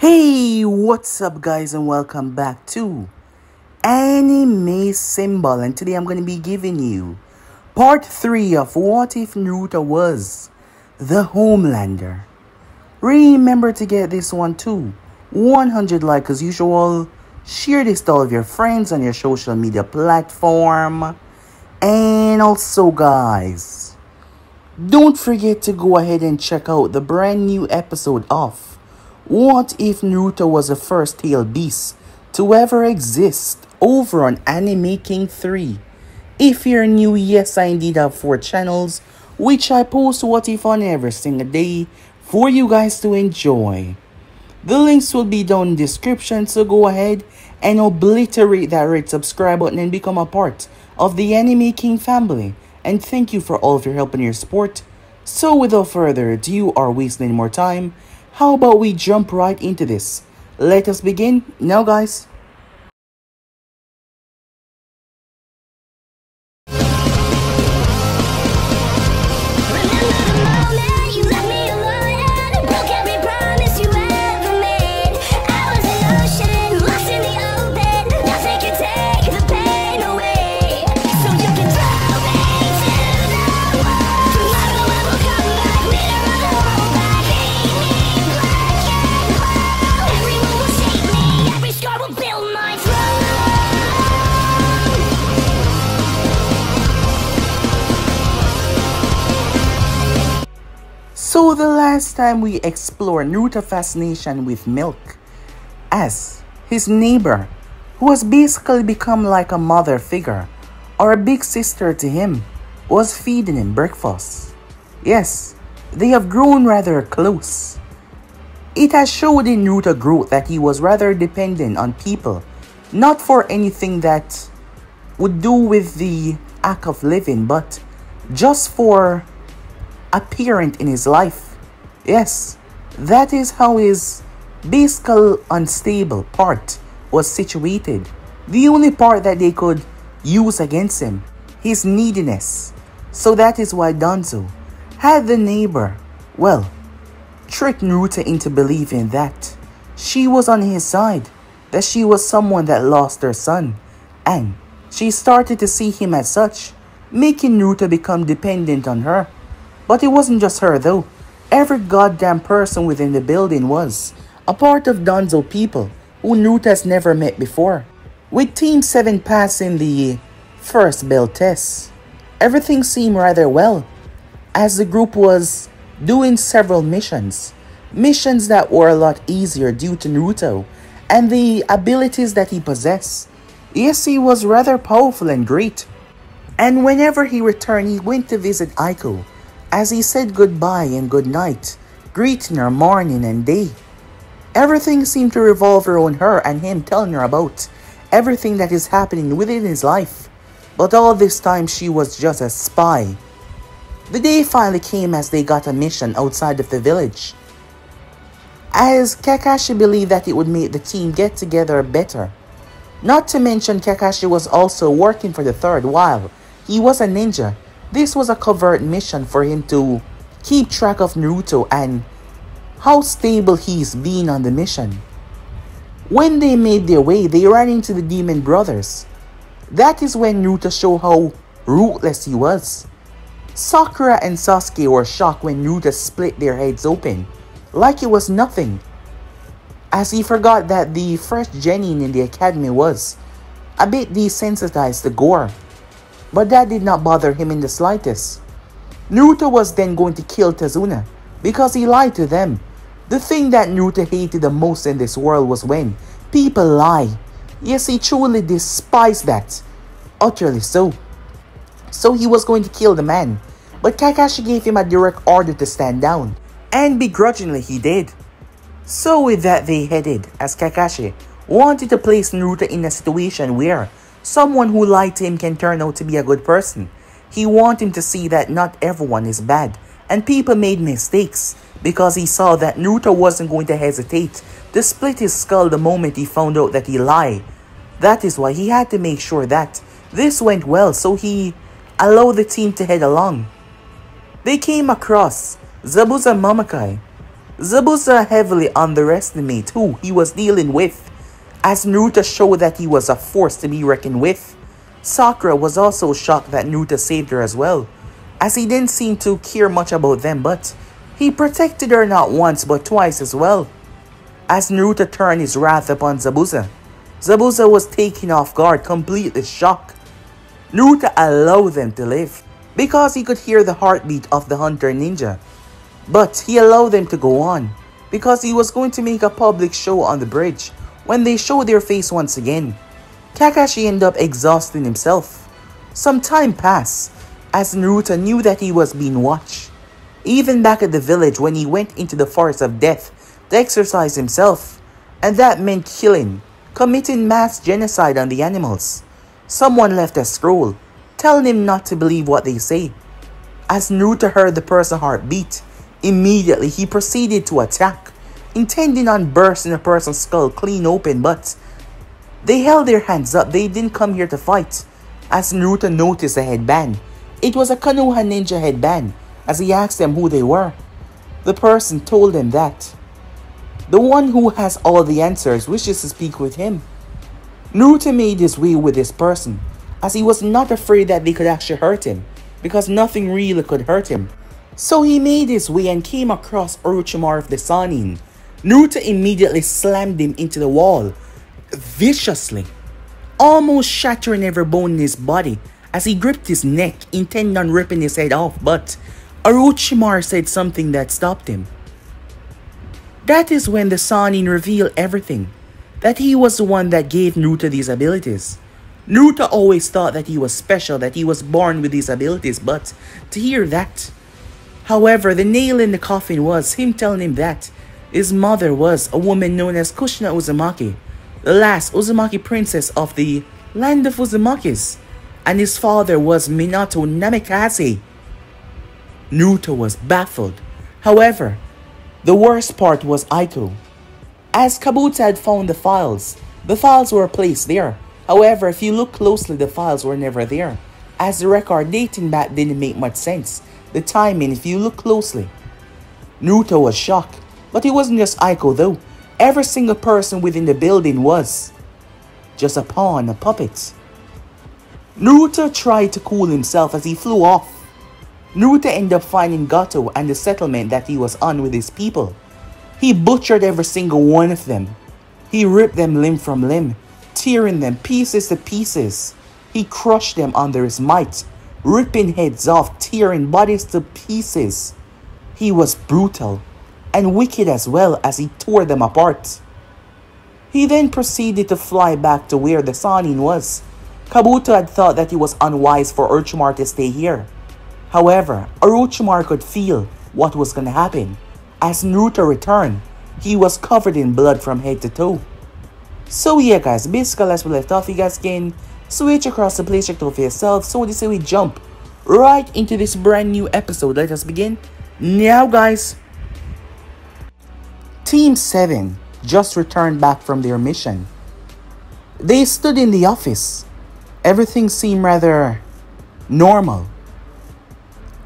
Hey, what's up guys and welcome back to Anime Symbol, and today I'm going to be giving you part 3 of What If Naruto Was the Homelander. Remember to get this one to 100 likes as usual, share this to all of your friends on your social media platform, and also guys, don't forget to go ahead and check out the brand new episode of What If Naruto Was the First Tailed Beast to ever exist over on Anime King 3. If you're new, yes, I indeed have 4 channels, which I post What If on every single day for you guys to enjoy. The links will be down in the description, so go ahead and obliterate that red subscribe button and become a part of the Anime King family. And thank you for all of your help and your support. So without further ado or wasting any more time, how about we jump right into this? Let us begin now, guys. So the last time we explored Naruto's fascination with milk, as his neighbor, who has basically become like a mother figure or a big sister to him, was feeding him breakfast. Yes, they have grown rather close. It has showed in Naruto's growth that he was rather dependent on people, not for anything that would do with the act of living, but just for apparent in his life. Yes, that is how his basically unstable part was situated. The only part that they could use against him, his neediness. So that is why Danzo had the neighbor, well, tricked Naruto into believing that she was on his side, that she was someone that lost her son, and she started to see him as such, making Naruto become dependent on her. But it wasn't just her though. Every goddamn person within the building was a part of Danzo people who Naruto has never met before. With Team 7 passing the first bell test, everything seemed rather well, as the group was doing several missions. Missions that were a lot easier due to Naruto and the abilities that he possessed. Yes, he was rather powerful and great. And whenever he returned, he went to visit Aiko, as he said goodbye and good night, greeting her morning and day. Everything seemed to revolve around her and him telling her about everything that is happening within his life. But all this time she was just a spy. The day finally came as they got a mission outside of the village, as Kakashi believed that it would make the team get together better. Not to mention Kakashi was also working for the Third while he was a ninja. This was a covert mission for him to keep track of Naruto and how stable he's been on the mission. When they made their way, they ran into the Demon Brothers. That is when Naruto showed how ruthless he was. Sakura and Sasuke were shocked when Naruto split their heads open, like it was nothing, as he forgot that the first genin in the academy was a bit desensitized to gore. But that did not bother him in the slightest. Naruto was then going to kill Tazuna because he lied to them. The thing that Naruto hated the most in this world was when people lie. Yes, he truly despised that. Utterly so. So he was going to kill the man. But Kakashi gave him a direct order to stand down. And begrudgingly he did. So with that they headed, as Kakashi wanted to place Naruto in a situation where someone who lied to him can turn out to be a good person. He wanted him to see that not everyone is bad, and people made mistakes, because he saw that Naruto wasn't going to hesitate to split his skull the moment he found out that he lied. That is why he had to make sure that this went well, so he allowed the team to head along. They came across Zabuza Mamakai, Zabuza heavily underestimated who he was dealing with, as Naruto showed that he was a force to be reckoned with. Sakura was also shocked that Naruto saved her as well, as he didn't seem to care much about them, but he protected her not once but twice as well. As Naruto turned his wrath upon Zabuza, Zabuza was taken off guard, completely shocked. Naruto allowed them to live, because he could hear the heartbeat of the Hunter Ninja. But he allowed them to go on, because he was going to make a public show on the bridge when they show their face once again. Kakashi ended up exhausting himself. Some time passed, as Naruto knew that he was being watched. Even back at the village when he went into the forest of death to exercise himself, and that meant killing, committing mass genocide on the animals. Someone left a scroll, telling him not to believe what they say. As Naruto heard the person's heart beat, immediately he proceeded to attack, intending on bursting a person's skull clean open, but they held their hands up. They didn't come here to fight. As Naruto noticed a headband, it was a Konoha ninja headband. As he asked them who they were, the person told them that the one who has all the answers wishes to speak with him. Naruto made his way with this person, as he was not afraid that they could actually hurt him, because nothing really could hurt him. So he made his way and came across Orochimaru of the Sannin. Naruto immediately slammed him into the wall, viciously, almost shattering every bone in his body as he gripped his neck, intending on ripping his head off, but Orochimaru said something that stopped him. That is when the Sannin revealed everything, that he was the one that gave Naruto these abilities. Naruto always thought that he was special, that he was born with these abilities, but to hear that. However, the nail in the coffin was him telling him that his mother was a woman known as Kushina Uzumaki, the last Uzumaki princess of the land of Uzumakis, and his father was Minato Namikaze. Naruto was baffled. However, the worst part was Aiko. As Kabuto had found the files were placed there. However, if you look closely, the files were never there, as the record dating back didn't make much sense. The timing, if you look closely. Naruto was shocked, but it wasn't just Aiko though. Every single person within the building was just a pawn, a puppet. Naruto tried to cool himself as he flew off. Naruto ended up finding Gato and the settlement that he was on with his people. He butchered every single one of them. He ripped them limb from limb, tearing them pieces to pieces. He crushed them under his might, ripping heads off, tearing bodies to pieces. He was brutal and wicked as well as he tore them apart. He then proceeded to fly back to where the Sannin was. Kabuto had thought that it was unwise for Orochimaru to stay here. However, Orochimaru could feel what was going to happen. As Naruto returned, he was covered in blood from head to toe. So yeah guys, basically as we left off, you guys can switch across the place, check it out for yourself. So this way we jump right into this brand new episode. Let us begin now guys. Team 7 just returned back from their mission. They stood in the office. Everything seemed rather normal,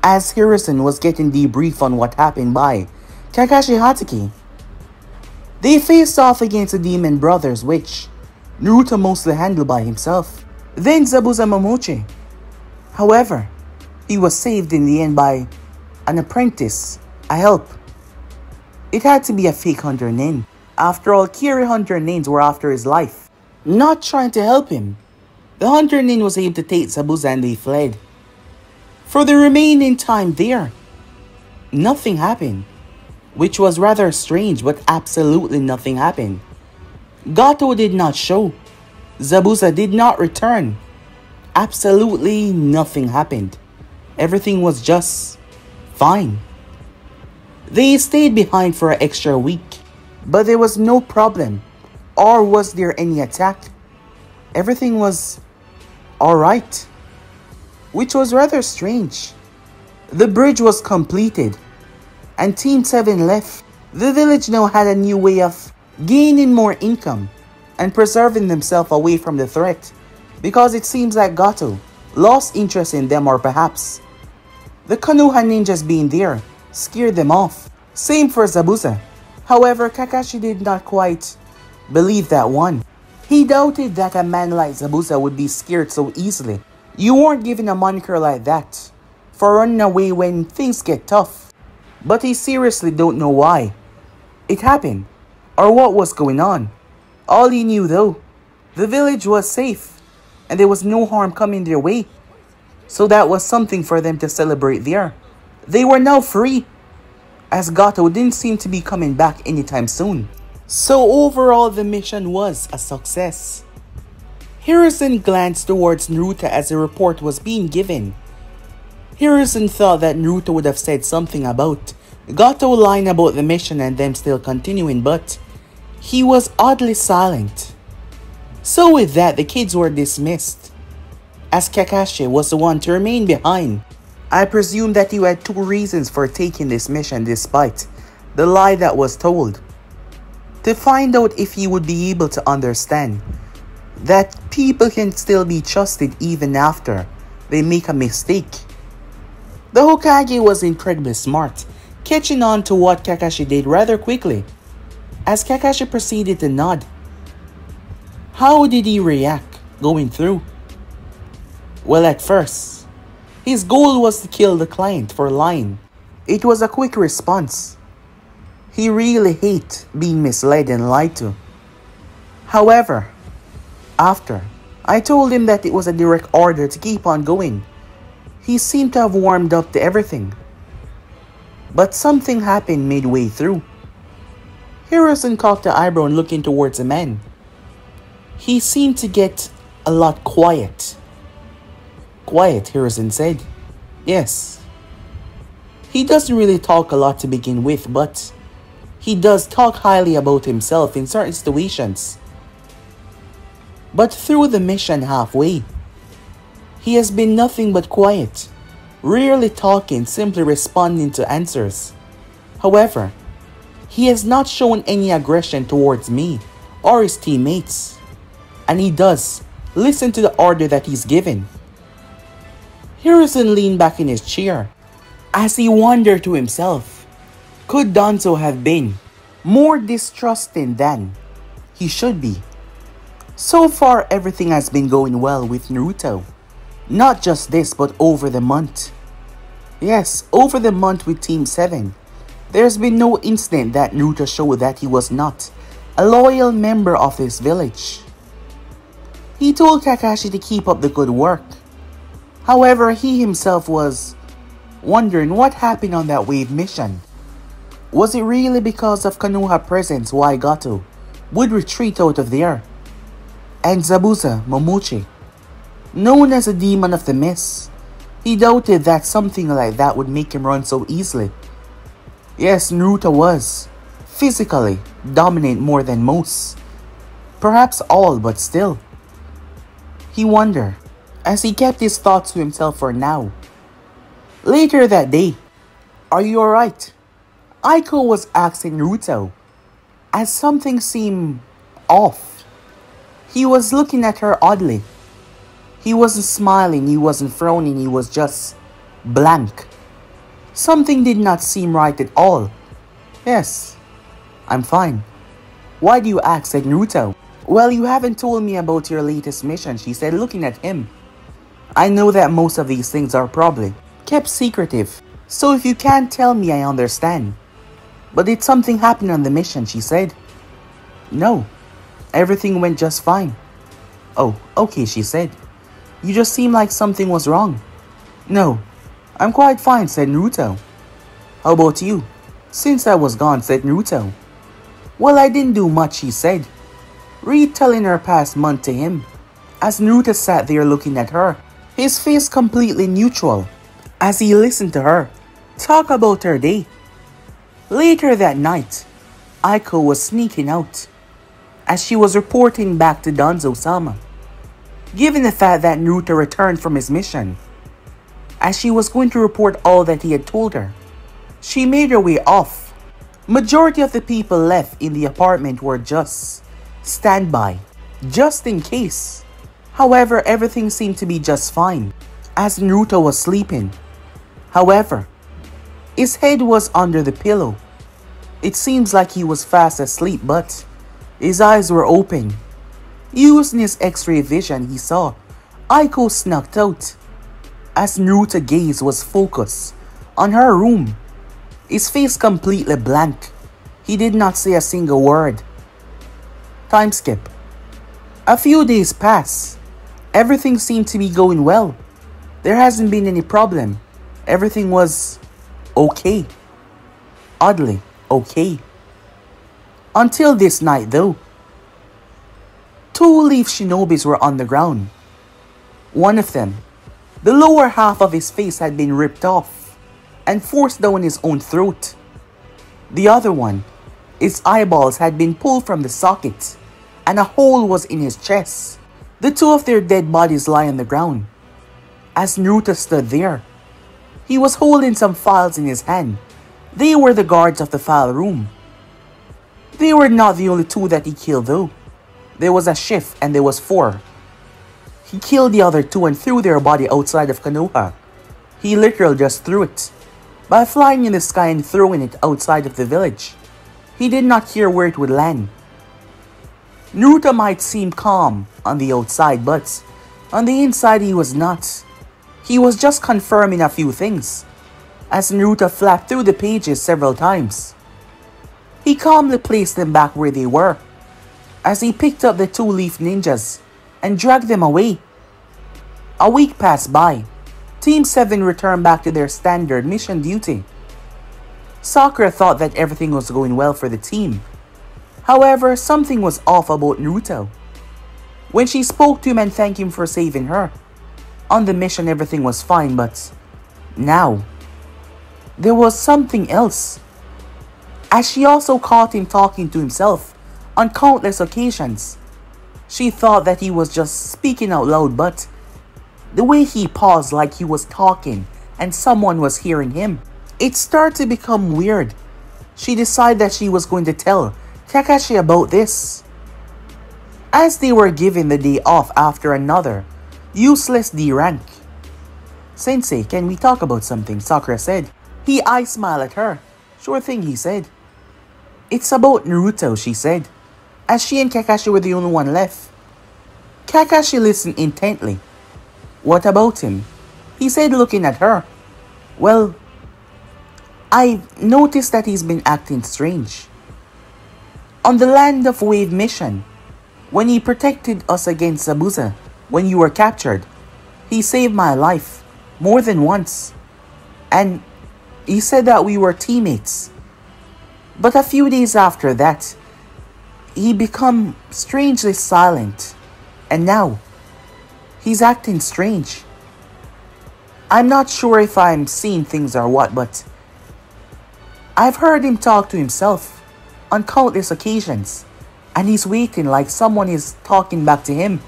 as Hiruzen was getting debrief on what happened by Kakashi Hatake. They faced off against the Demon Brothers, which Naruto mostly handled by himself. Then Zabuza Momochi. However, he was saved in the end by an apprentice, a help. It had to be a fake Hunter Nin. After all, Kiri Hunter Nins were after his life, not trying to help him. The Hunter Nin was able to take Zabuza and they fled. For the remaining time there, nothing happened, which was rather strange, but absolutely nothing happened. Gato did not show. Zabuza did not return. Absolutely nothing happened. Everything was just fine. They stayed behind for an extra week, but there was no problem, or was there any attack. Everything was alright, which was rather strange. The bridge was completed, and Team 7 left. The village now had a new way of gaining more income and preserving themselves away from the threat, because it seems like Gato lost interest in them, or perhaps the Konoha ninjas being there scared them off. Same for Zabuza. However, Kakashi did not quite believe that one. He doubted that a man like Zabuza would be scared so easily. You weren't given a moniker like that for running away when things get tough. But he seriously don't know why it happened or what was going on. All he knew though, the village was safe and there was no harm coming their way. So that was something for them to celebrate there. They were now free, as Gato didn't seem to be coming back anytime soon. So overall the mission was a success. Hiruzen glanced towards Naruto as the report was being given. Hiruzen thought that Naruto would have said something about Gato lying about the mission and them still continuing, but he was oddly silent. So with that, the kids were dismissed, as Kakashi was the one to remain behind. I presume that you had two reasons for taking this mission despite the lie that was told. To find out if you would be able to understand that people can still be trusted even after they make a mistake. The Hokage was incredibly smart, catching on to what Kakashi did rather quickly. As Kakashi proceeded to nod, how did he react going through? Well, at first, his goal was to kill the client for lying. It was a quick response. He really hated being misled and lied to. However, after I told him that it was a direct order to keep on going, he seemed to have warmed up to everything. But something happened midway through. Hiruzen cocked the eyebrow and looking towards the man. He seemed to get a lot quiet. Quiet, Hiruzen said. Yes. He doesn't really talk a lot to begin with, but he does talk highly about himself in certain situations. But through the mission halfway, he has been nothing but quiet, rarely talking, simply responding to answers. However, he has not shown any aggression towards me or his teammates, and he does listen to the order that he's given. Hiruzen leaned back in his chair as he wondered to himself, could Danzo have been more distrusting than he should be? So far, everything has been going well with Naruto. Not just this, but over the month. Yes, over the month with Team 7. There's been no incident that Naruto showed that he was not a loyal member of his village. He told Kakashi to keep up the good work. However, he himself was wondering what happened on that wave mission. Was it really because of Konoha presence why Gato would retreat out of there? And Zabuza Momochi, known as a demon of the mist, he doubted that something like that would make him run so easily. Yes, Naruto was physically dominant more than most, perhaps all, but still. He wondered, as he kept his thoughts to himself for now. Later that day, are you alright? Aiko was asking Naruto, as something seemed off. He was looking at her oddly. He wasn't smiling, he wasn't frowning, he was just blank. Something did not seem right at all. Yes, I'm fine. Why do you ask? Said Naruto. Well, you haven't told me about your latest mission, she said, looking at him. I know that most of these things are probably kept secretive, so if you can't tell me, I understand. But did something happen on the mission, she said. No, everything went just fine. Oh, okay, she said. You just seem like something was wrong. No, I'm quite fine, said Naruto. How about you? Since I was gone, said Naruto. Well, I didn't do much, she said, retelling her past month to him. As Naruto sat there looking at her, his face completely neutral, as he listened to her talk about her day. Later that night, Aiko was sneaking out, as she was reporting back to Danzo-sama, given the fact that Naruto returned from his mission. As she was going to report all that he had told her, she made her way off. Majority of the people left in the apartment were just standby, just in case. However, everything seemed to be just fine, as Naruto was sleeping. However, his head was under the pillow, It seems like he was fast asleep, but his eyes were open. Using his X-ray vision, he saw Aiko snuck out. As Naruto's gaze was focused on her room, his face completely blank. He did not say a single word. Time skip. A few days pass. Everything seemed to be going well. There hasn't been any problem. Everything was okay. Oddly okay. Until this night though. Two Leaf Shinobis were on the ground. One of them, the lower half of his face had been ripped off and forced down his own throat. The other one, his eyeballs had been pulled from the socket and a hole was in his chest. The two of their dead bodies lie on the ground. As Naruto stood there, he was holding some files in his hand. They were the guards of the file room. They were not the only two that he killed though. There was a shift and there was 4. He killed the other 2 and threw their body outside of Konoha. He literally just threw it, by flying in the sky and throwing it outside of the village. He did not care where it would land. Naruto might seem calm on the outside, but on the inside he was not. He was just confirming a few things, as Naruto flapped through the pages several times. He calmly placed them back where they were, as he picked up the 2 Leaf Ninjas and dragged them away. A week passed by. Team 7 returned back to their standard mission duty. Sakura thought that everything was going well for the team. However, something was off about Naruto. When she spoke to him and thanked him for saving her, on the mission everything was fine, but now there was something else. As she also caught him talking to himself on countless occasions. She thought that he was just speaking out loud, but the way he paused like he was talking and someone was hearing him, it started to become weird. She decided that she was going to tell Kakashi about this. As they were given the day off after another useless D rank. Sensei, can we talk about something? Sakura said. He eye-smiled at her. Sure thing, he said. It's about Naruto, she said, as she and Kakashi were the only one left. Kakashi listened intently. What about him? He said, looking at her. Well, I've noticed that he's been acting strange. On the Land of Wave mission, when he protected us against Zabuza, when you were captured, he saved my life more than once. And he said that we were teammates. But a few days after that, he became strangely silent. And now, he's acting strange. I'm not sure if I'm seeing things or what, but I've heard him talk to himself on countless occasions. And he's waiting like someone is talking back to him.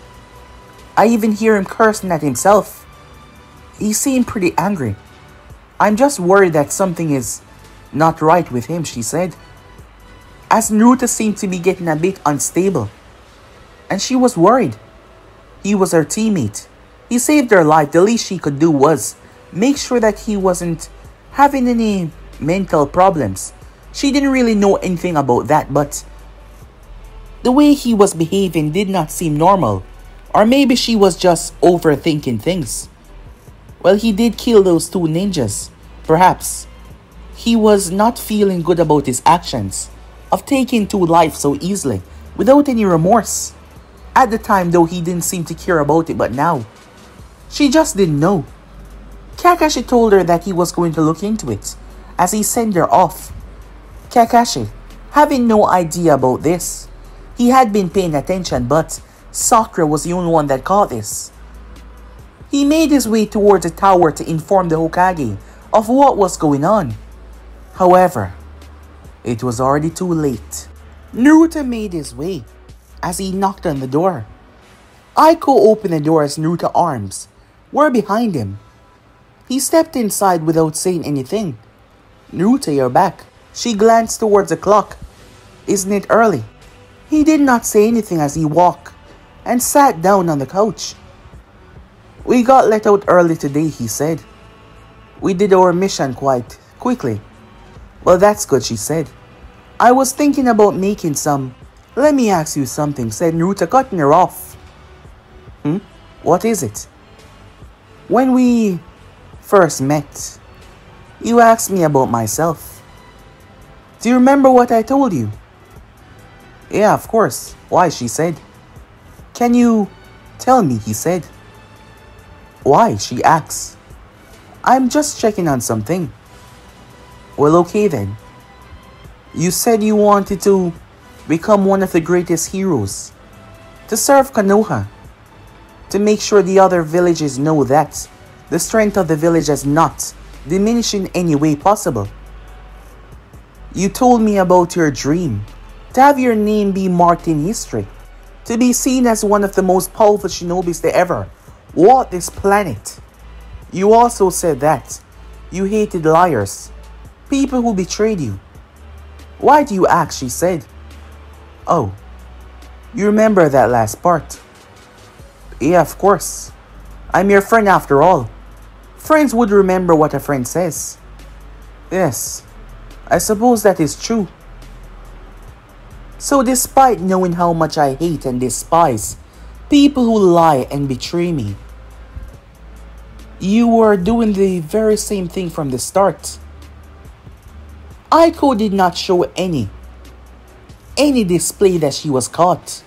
I even hear him cursing at himself. He seemed pretty angry. I'm just worried that something is not right with him, she said. As Naruto seemed to be getting a bit unstable. And she was worried. He was her teammate. He saved her life. The least she could do was make sure that he wasn't having any mental problems. She didn't really know anything about that, but the way he was behaving did not seem normal. Or maybe she was just overthinking things. Well, he did kill those 2 ninjas. Perhaps he was not feeling good about his actions of taking 2 lives so easily without any remorse. At the time though, he didn't seem to care about it, but now she just didn't know. Kakashi told her that he was going to look into it as he sent her off. Kakashi, having no idea about this, he had been paying attention, but Sakura was the only one that caught this. He made his way towards the tower to inform the Hokage of what was going on. However, it was already too late. Naruto made his way as he knocked on the door. Aiko opened the door as Naruto's arms were behind him. He stepped inside without saying anything. Naruto, you're back. She glanced towards the clock. Isn't it early? He did not say anything as he walked and sat down on the couch. We got let out early today, he said. We did our mission quite quickly. Well, that's good, she said. I was thinking about making some. Let me ask you something, said Naruto, cutting her off. What is it? When we first met, you asked me about myself. Do you remember what I told you? Yeah, of course. Why, she said. Can you tell me, he said. Why, she asked. I'm just checking on something. Well, okay then. You said you wanted to become one of the greatest heroes. To serve Konoha. To make sure the other villages know that the strength of the village has not diminished in any way possible. You told me about your dream. To have your name be marked in history. To be seen as one of the most powerful shinobis to ever walk this planet. You also said that you hated liars. People who betrayed you. Why do you ask, she said. Oh, you remember that last part? Yeah, of course. I'm your friend after all. Friends would remember what a friend says. Yes, I suppose that is true. So despite knowing how much I hate and despise people who lie and betray me, you were doing the very same thing from the start. Aiko did not show any display that she was caught.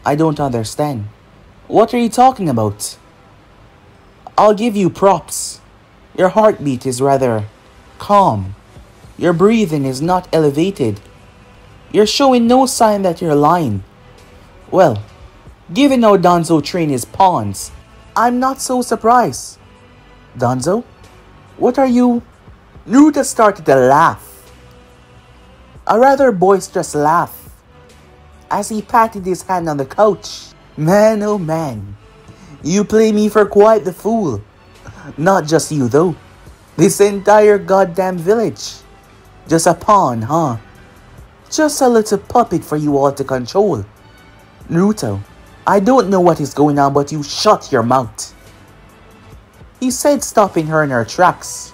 I don't understand. What are you talking about? I'll give you props. Your heartbeat is rather calm. Your breathing is not elevated. You're showing no sign that you're lying. Well, given how Danzo trained his pawns, I'm not so surprised. Danzo? What are you? Naruto started to laugh. A rather boisterous laugh as he patted his hand on the couch. Man, oh man, you play me for quite the fool. Not just you though. This entire goddamn village. Just a pawn, huh? Just a little puppet for you all to control. Naruto, I don't know what is going on, but you shut your mouth. He said, stopping her in her tracks.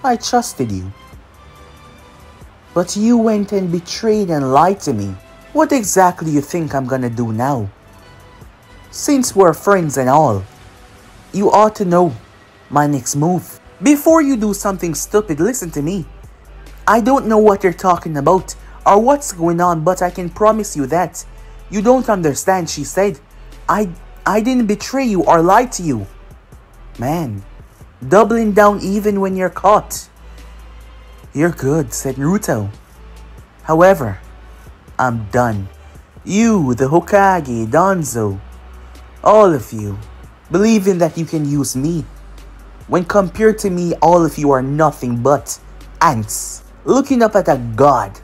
I trusted you. But you went and betrayed and lied to me. What exactly you think I'm gonna do now? Since we're friends and all, you ought to know my next move. Before you do something stupid, listen to me. I don't know what you're talking about or what's going on, but I can promise you that you don't understand, she said. I didn't betray you or lie to you. Man, doubling down even when you're caught. You're good, said Naruto. However, I'm done. You, the Hokage, Danzo, all of you, believing that you can use me. When compared to me, all of you are nothing but ants, looking up at a god.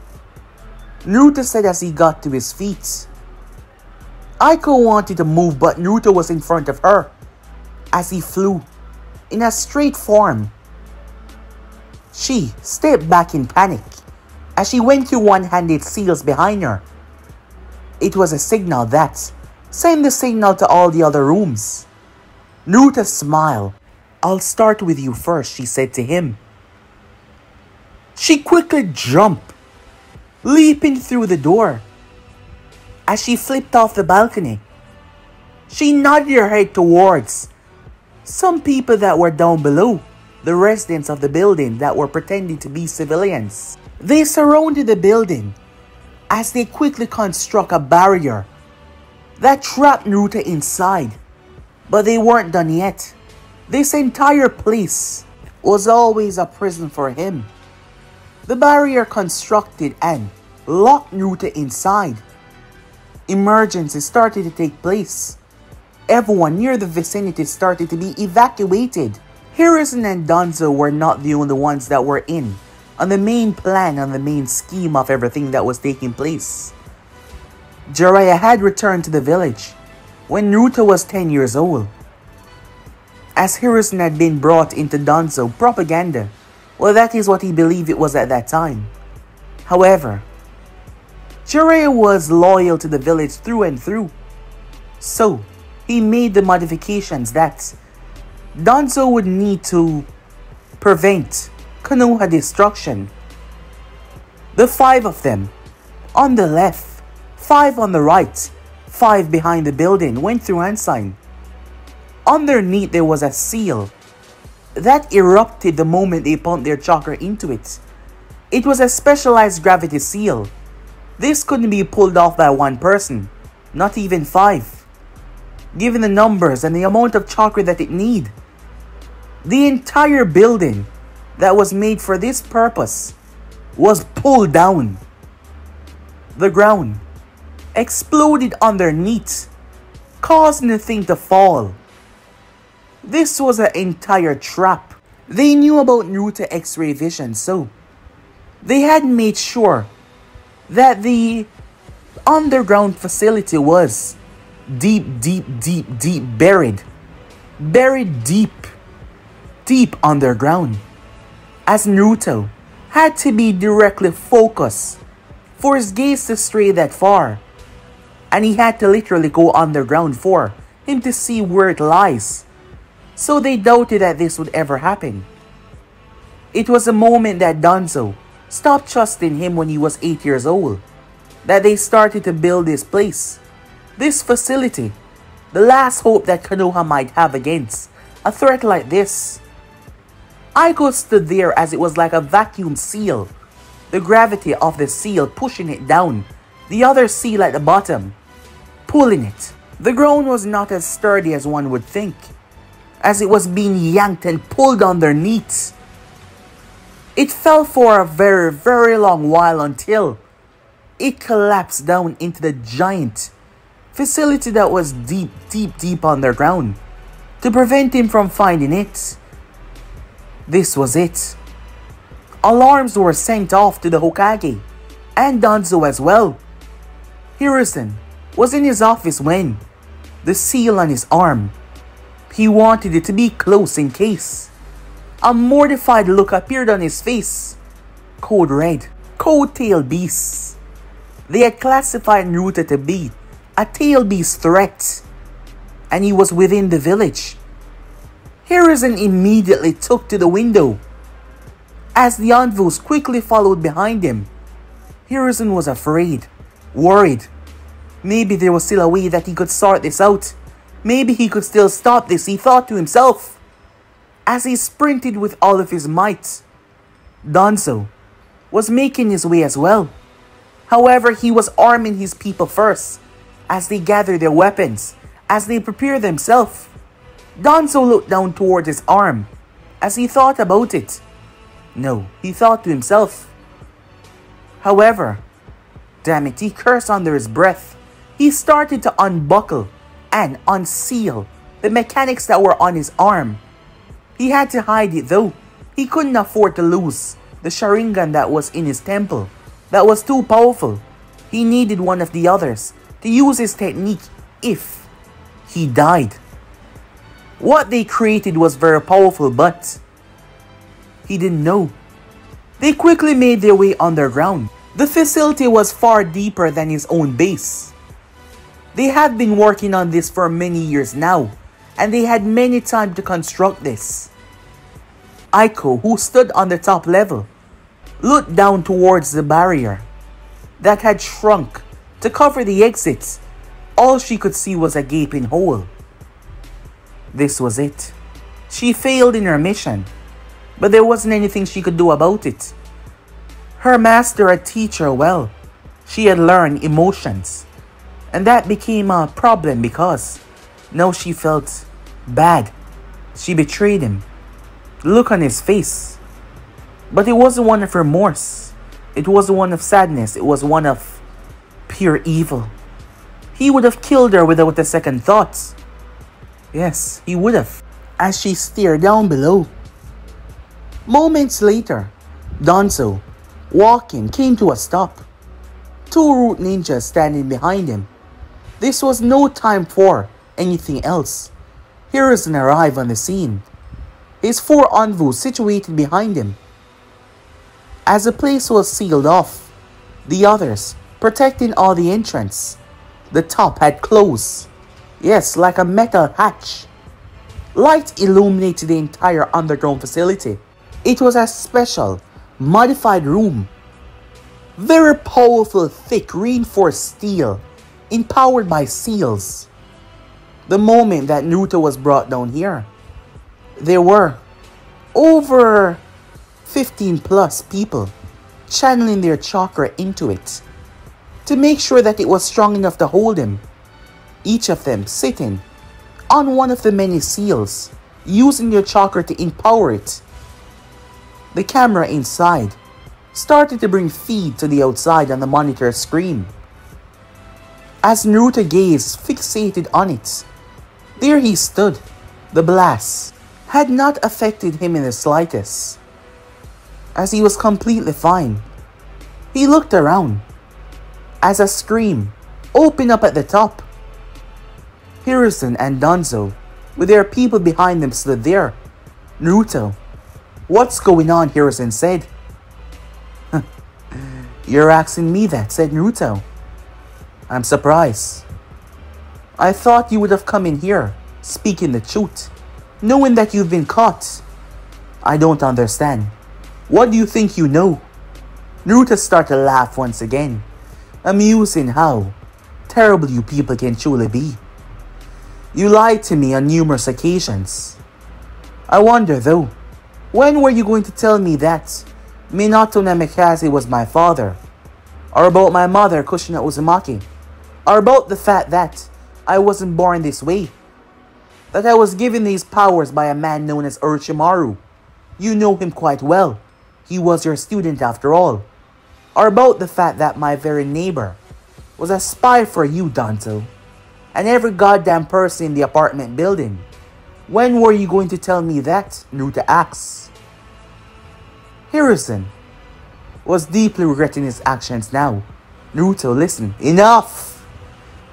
Naruto said as he got to his feet. Aiko wanted to move, but Naruto was in front of her as he flew in a straight form. She stepped back in panic as she went through one-handed seals behind her. It was a signal that sent the signal to all the other rooms. Naruto smiled. I'll start with you first, she said to him. She quickly jumped, leaping through the door. As she flipped off the balcony, she nodded her head towards some people that were down below, the residents of the building that were pretending to be civilians. They surrounded the building as they quickly construct a barrier that trapped Naruto inside. But they weren't done yet. This entire place was always a prison for him. The barrier constructed and locked Naruto inside. Emergencies started to take place. Everyone near the vicinity started to be evacuated. Hiruzen and Danzo were not the only ones that were in on the main plan, on the main scheme of everything that was taking place. Jiraiya had returned to the village when Naruto was 10 years old. As Hiruzen had been brought into Danzo propaganda, well, that is what he believed it was at that time. However, Jiraiya was loyal to the village through and through. So, he made the modifications that Danzo would need to prevent Konoha destruction. The 5 of them, on the left, 5 on the right, 5 behind the building, went through hand sign. Underneath there was a seal that erupted the moment they pumped their chakra into it. It was a specialized gravity seal. This couldn't be pulled off by one person, not even 5. Given the numbers and the amount of chakra that it needed, the entire building that was made for this purpose was pulled down. The ground exploded underneath, causing the thing to fall. This was an entire trap. They knew about Naruto X-ray vision, so they had made sure that the underground facility was deep buried. Buried deep underground. As Naruto had to be directly focused for his gaze to stray that far. And he had to literally go underground for him to see where it lies. So they doubted that this would ever happen. It was a moment that Danzo stopped trusting him when he was 8 years old, that they started to build this place, this facility, the last hope that Konoha might have against a threat like this. Aiko stood there as it was like a vacuum seal, the gravity of the seal pushing it down, the other seal at the bottom, pulling it. The ground was not as sturdy as one would think, as it was being yanked and pulled underneath. It fell for a very long while until it collapsed down into the giant facility that was deep underground to prevent him from finding it. This was it. Alarms were sent off to the Hokage and Danzo as well. Hiruzen was in his office when the seal on his arm, he wanted it to be close in case. A mortified look appeared on his face. Code Red, Code Tail Beasts. They had classified Naruto to be a tail beast threat, and he was within the village. Hiruzen immediately took to the window. As the Anvus quickly followed behind him, Hiruzen was afraid, worried. Maybe there was still a way that he could sort this out. Maybe he could still stop this, he thought to himself. As he sprinted with all of his might, Danzo was making his way as well. However, he was arming his people first, as they gathered their weapons, as they prepared themselves. Danzo looked down toward his arm, as he thought about it. No, he thought to himself. However, damn it, he cursed under his breath. He started to unbuckle and unseal the mechanics that were on his arm. He had to hide it though. He couldn't afford to lose the Sharingan that was in his temple. That was too powerful. He needed one of the others to use his technique if he died. What they created was very powerful, but he didn't know. They quickly made their way underground. The facility was far deeper than his own base. They had been working on this for many years now, and they had many time to construct this. Aiko, who stood on the top level, looked down towards the barrier that had shrunk to cover the exits. All she could see was a gaping hole. This was it. She failed in her mission, but there wasn't anything she could do about it. Her master had taught her well. She had learned emotions, and that became a problem because now she felt bad. She betrayed him. The look on his face. But it wasn't one of remorse. It wasn't one of sadness. It was one of pure evil. He would have killed her without a second thought. Yes, he would have. As she stared down below. Moments later, Danzo, walking, came to a stop. 2 root ninjas standing behind him. This was no time for anything else. Hiruzen arrived on the scene. His 4 Anvus situated behind him. As the place was sealed off, the others protecting all the entrance. The top had closed. Yes, like a metal hatch. Light illuminated the entire underground facility. It was a special, modified room. Very powerful, thick, reinforced steel, empowered by seals. The moment that Naruto was brought down here, there were over 15 plus people channeling their chakra into it to make sure that it was strong enough to hold him. Each of them sitting on one of the many seals, using their chakra to empower it. The camera inside started to bring feed to the outside on the monitor screen. As Naruto gazed fixated on it, there he stood. The blast had not affected him in the slightest, as he was completely fine. He looked around as a scream opened up at the top. Hiruzen and Danzo, with their people behind them, stood there. Naruto, "What's going on?" Hiruzen said. "You're asking me that," said Naruto. "I'm surprised. I thought you would have come in here, speaking the truth, knowing that you've been caught. I don't understand. What do you think you know?" Naruto started to laugh once again, amusing how terrible you people can truly be. "You lied to me on numerous occasions. I wonder though, when were you going to tell me that Minato Namikaze was my father? Or about my mother, Kushina Uzumaki? Or about the fact that I wasn't born this way? That I was given these powers by a man known as Orochimaru? You know him quite well. He was your student after all. Or about the fact that my very neighbor was a spy for you, Danzo, and every goddamn person in the apartment building. When were you going to tell me that?" Naruto asked. Hiruzen was deeply regretting his actions now. "Naruto, listen. Enough!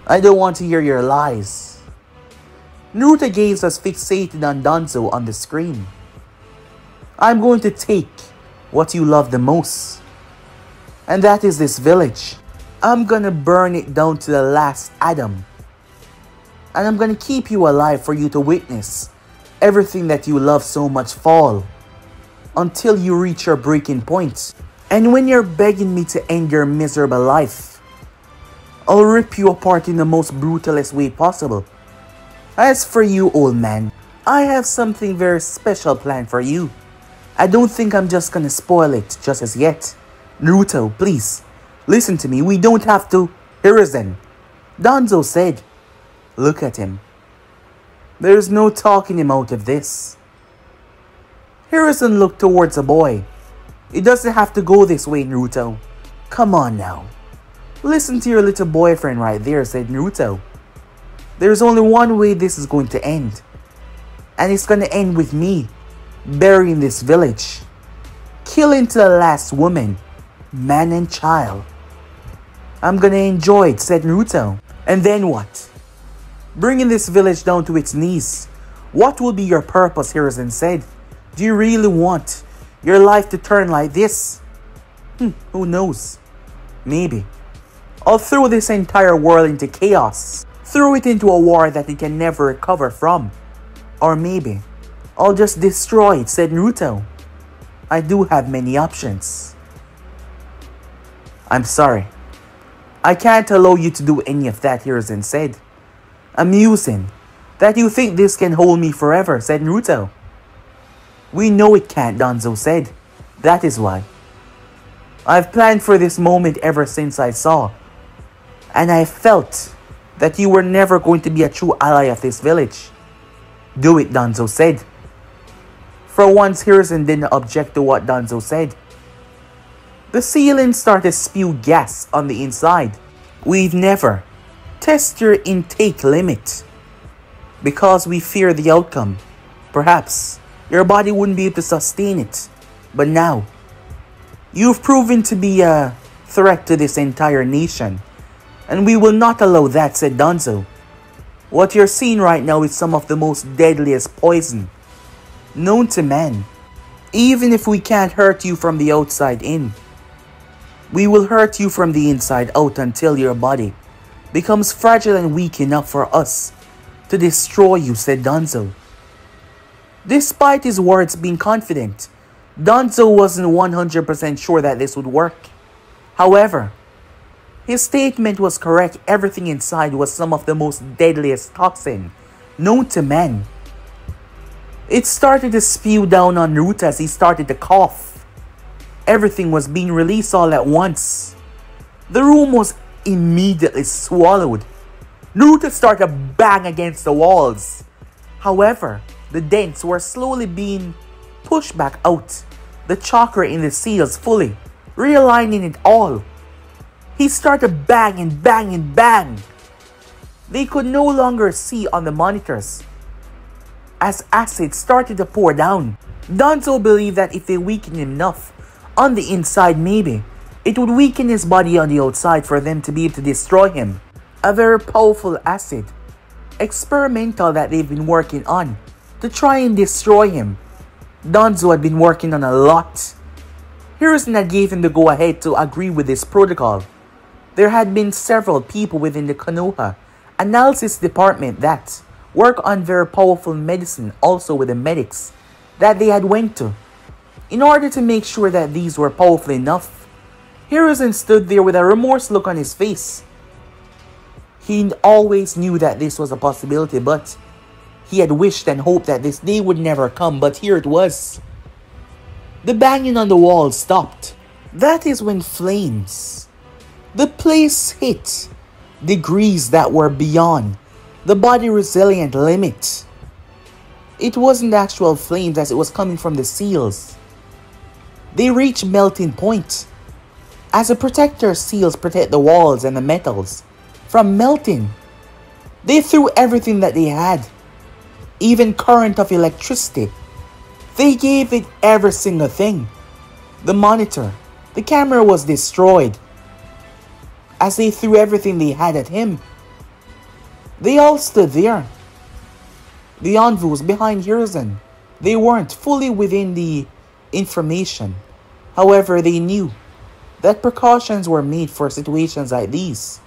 I don't want to hear your lies." Naruto gazed as fixated on Danzo on the screen. "I'm going to take what you love the most, and that is this village. I'm gonna burn it down to the last atom. And I'm gonna keep you alive for you to witness everything that you love so much fall until you reach your breaking point. And when you're begging me to end your miserable life, I'll rip you apart in the most brutalist way possible. As for you, old man, I have something very special planned for you. I don't think I'm just gonna spoil it just as yet. Naruto, please, listen to me. We don't have to." "Hiruzen," Danzo said. "Look at him. There's no talking him out of this." Hiruzen looked towards the boy. "It doesn't have to go this way, Naruto. Come on now. Listen to your little boyfriend right there," said Naruto. "There's only one way this is going to end. And it's going to end with me burying this village, killing to the last woman, man and child. I'm going to enjoy it," said Naruto. "And then what? Bringing this village down to its knees. What will be your purpose?" Hiruzen said. "Do you really want your life to turn like this?" Who knows? Maybe I'll throw this entire world into chaos. Throw it into a war that it can never recover from. Or maybe I'll just destroy it," said Naruto. "I do have many options." "I'm sorry. I can't allow you to do any of that," Hiruzen said. "Amusing that you think this can hold me forever," said Naruto. "We know it can't," Danzo said. "That is why. I've planned for this moment ever since I saw. And I felt that you were never going to be a true ally of this village." "Do it," Danzo said. For once, Hiruzen didn't object to what Danzo said. The ceiling started to spew gas on the inside. "We've never test your intake limit because we fear the outcome. Perhaps your body wouldn't be able to sustain it. But now, you've proven to be a threat to this entire nation, and we will not allow that," said Danzo. "What you're seeing right now is some of the most deadliest poison known to man. Even if we can't hurt you from the outside in, we will hurt you from the inside out until your body becomes fragile and weak enough for us to destroy you," said Danzo. Despite his words being confident, Danzo wasn't 100% sure that this would work. However, his statement was correct. Everything inside was some of the most deadliest toxin known to man. It started to spew down on Naruto as he started to cough. Everything was being released all at once. The room was immediately swallowed. Naruto started to bang against the walls. However, the dents were slowly being pushed back out. The chakra in the seals fully realigning it all. He started to bang and bang and bang. They could no longer see on the monitors as acid started to pour down. Danzo believed that if they weakened him enough on the inside, maybe it would weaken his body on the outside for them to be able to destroy him. A very powerful acid, experimental, that they've been working on to try and destroy him. Danzo had been working on a lot. Hiruzen had gave him the go-ahead to agree with this protocol. There had been several people within the Konoha analysis department that work on very powerful medicine, also with the medics that they had went to, in order to make sure that these were powerful enough. Hiruzen stood there with a remorse look on his face. He always knew that this was a possibility, but he had wished and hoped that this day would never come, but here it was. The banging on the wall stopped. That is when flames. The place hit degrees that were beyond the body resilient limit. It wasn't actual flames as it was coming from the seals. They reached melting point. As the protector seals protect the walls and the metals from melting, they threw everything that they had, even current of electricity. They gave it every single thing. The monitor, the camera was destroyed as they threw everything they had at him. They all stood there. The envoys behind Hiruzen. They weren't fully within the information. However, they knew that precautions were made for situations like these.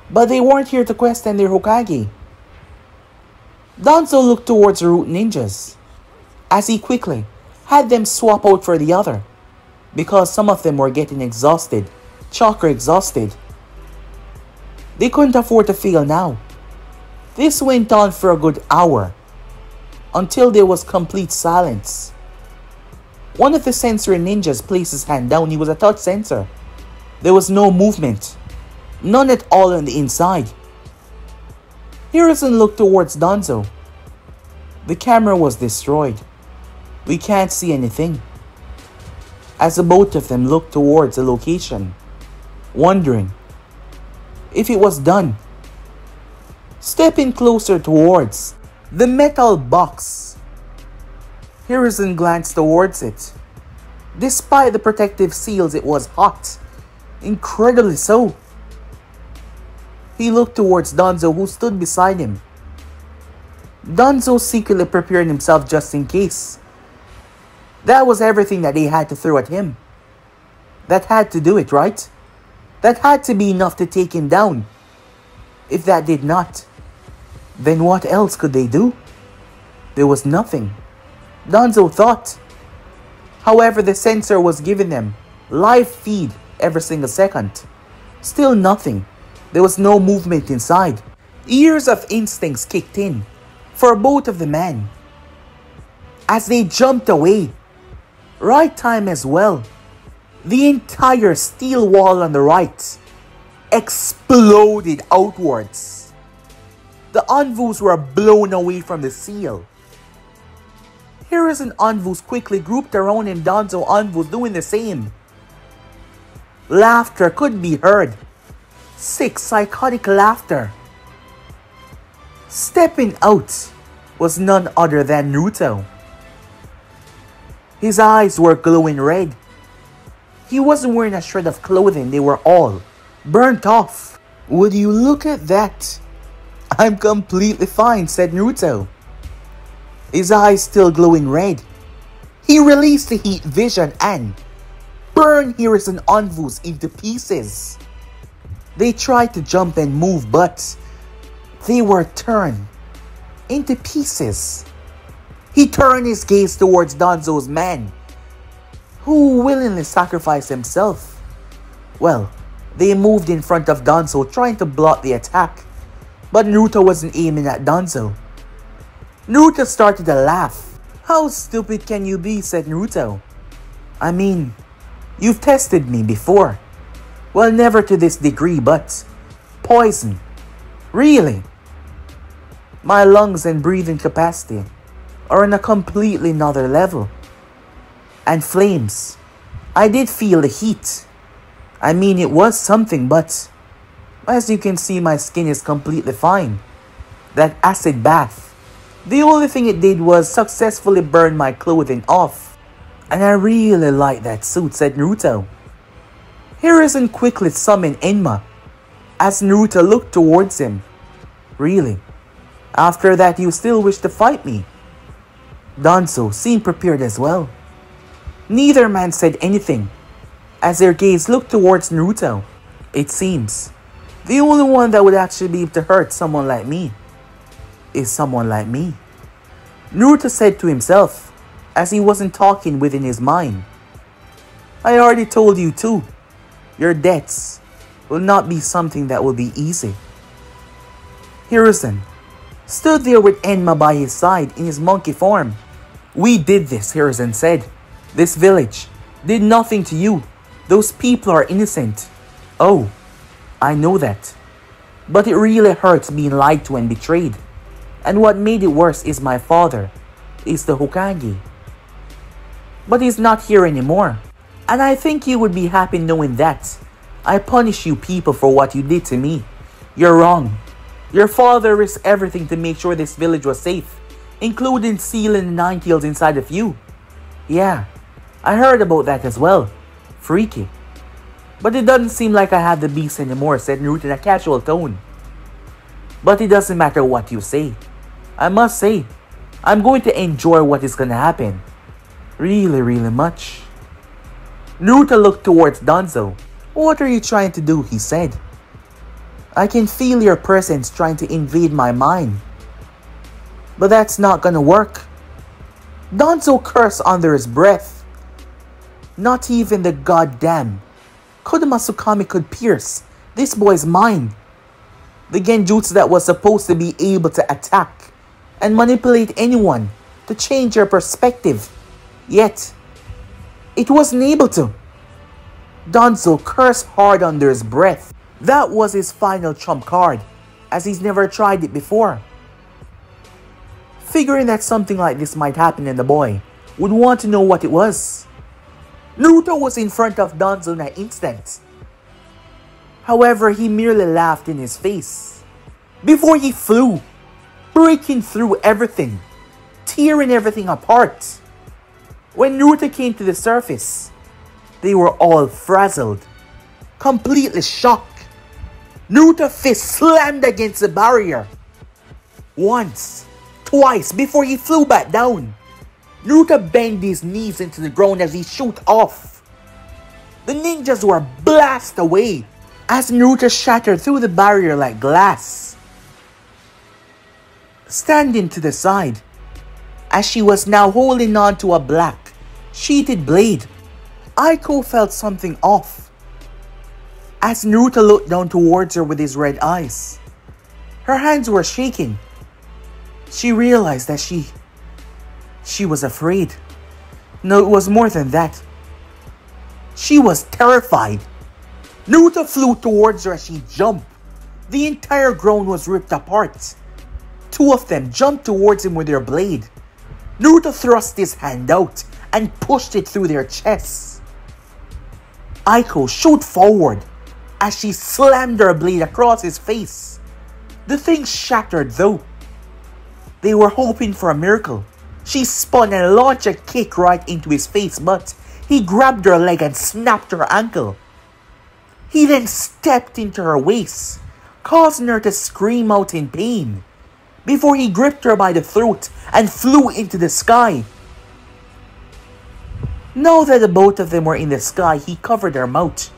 But they weren't here to question their Hokage. Danzo looked towards the root ninjas as he quickly had them swap out for the other, because some of them were getting exhausted, chakra exhausted. They couldn't afford to fail now. This went on for a good hour, until there was complete silence. One of the sensory ninjas placed his hand down. He was a touch sensor. There was no movement, none at all on the inside. Hiruzen looked towards Danzo. The camera was destroyed. We can't see anything. As the both of them looked towards the location, wondering if it was done. Stepping closer towards the metal box, Hiruzen glanced towards it. Despite the protective seals, it was hot, incredibly so. He looked towards Danzo, who stood beside him. Danzo secretly prepared himself just in case. That was everything that they had to throw at him. That had to do it, right? That had to be enough to take him down. If that did not, then what else could they do? There was nothing, Danzo thought. However, the sensor was giving them live feed every single second. Still nothing. There was no movement inside. Years of instincts kicked in for both of the men as they jumped away. Right time as well. The entire steel wall on the right exploded outwards. The envoys were blown away from the seal. Hiruzen envoys quickly grouped around him. Danzo envoys doing the same. Laughter could be heard. Sick, psychotic laughter. Stepping out was none other than Naruto. His eyes were glowing red. He wasn't wearing a shred of clothing. They were all burnt off. Would you look at that? I'm completely fine, said Naruto. His eyes still glowing red. He released the heat vision and burned Hiruzen envoys into pieces. They tried to jump and move, but they were turned into pieces. He turned his gaze towards Danzo's man, who willingly sacrificed himself. Well, they moved in front of Danzo trying to block the attack, but Naruto wasn't aiming at Danzo. Naruto started to laugh. "How stupid can you be?" said Naruto. "I mean, you've tested me before. Well, never to this degree, but poison. Really? My lungs and breathing capacity are on a completely another level. And flames. I did feel the heat. I mean, it was something, but as you can see, my skin is completely fine. That acid bath, the only thing it did was successfully burn my clothing off. And I really like that suit," said Naruto. Hiruzen quickly summoned Enma as Naruto looked towards him. "Really? After that you still wish to fight me?" Danzo seemed prepared as well. Neither man said anything as their gaze looked towards Naruto. "It seems the only one that would actually be able to hurt someone like me is someone like me," Naruto said to himself as he wasn't talking within his mind. "I already told you too, your deaths will not be something that will be easy." Hiruzen stood there with Enma by his side in his monkey form. "We did this," Hiruzen said. "This village did nothing to you. Those people are innocent." "Oh, I know that. But it really hurts being lied to and betrayed. And what made it worse is my father is the Hokage. But he's not here anymore. And I think you would be happy knowing that I punish you people for what you did to me. You're wrong. Your father risked everything to make sure this village was safe, including sealing the Nine Tails inside of you." "Yeah, I heard about that as well. Freaky. But it doesn't seem like I have the beast anymore," said Naruto in a casual tone. "But it doesn't matter what you say. I must say, I'm going to enjoy what is going to happen. Really, really much." Naruto looked towards Danzo. "What are you trying to do?" he said. "I can feel your presence trying to invade my mind. But that's not gonna work." Danzo cursed under his breath. Not even the goddamn Kodama Tsukami could pierce this boy's mind. The genjutsu that was supposed to be able to attack and manipulate anyone to change their perspective. Yet, it wasn't able to. Danzo cursed hard under his breath. That was his final trump card, as he's never tried it before. Figuring that something like this might happen and the boy would want to know what it was. Naruto was in front of Danzo in an instant. However, he merely laughed in his face before he flew, breaking through everything, tearing everything apart. When Naruto came to the surface, they were all frazzled, completely shocked. Naruto's fist slammed against the barrier. Once, twice, before he flew back down. Naruto bent his knees into the ground as he shoot off. The ninjas were blasted away as Naruto shattered through the barrier like glass. Standing to the side, as she was now holding on to a black, sheeted blade, Aiko felt something off. As Naruto looked down towards her with his red eyes, her hands were shaking. She realized that she was afraid. No, it was more than that. She was terrified. Naruto flew towards her as she jumped. The entire ground was ripped apart. Two of them jumped towards him with their blade. Naruto thrust his hand out and pushed it through their chests. Aiko shot forward as she slammed her blade across his face. The thing shattered though. They were hoping for a miracle. She spun and launched a kick right into his face, but he grabbed her leg and snapped her ankle. He then stepped into her waist, causing her to scream out in pain, before he gripped her by the throat and flew into the sky. Now that the both of them were in the sky, he covered her mouth.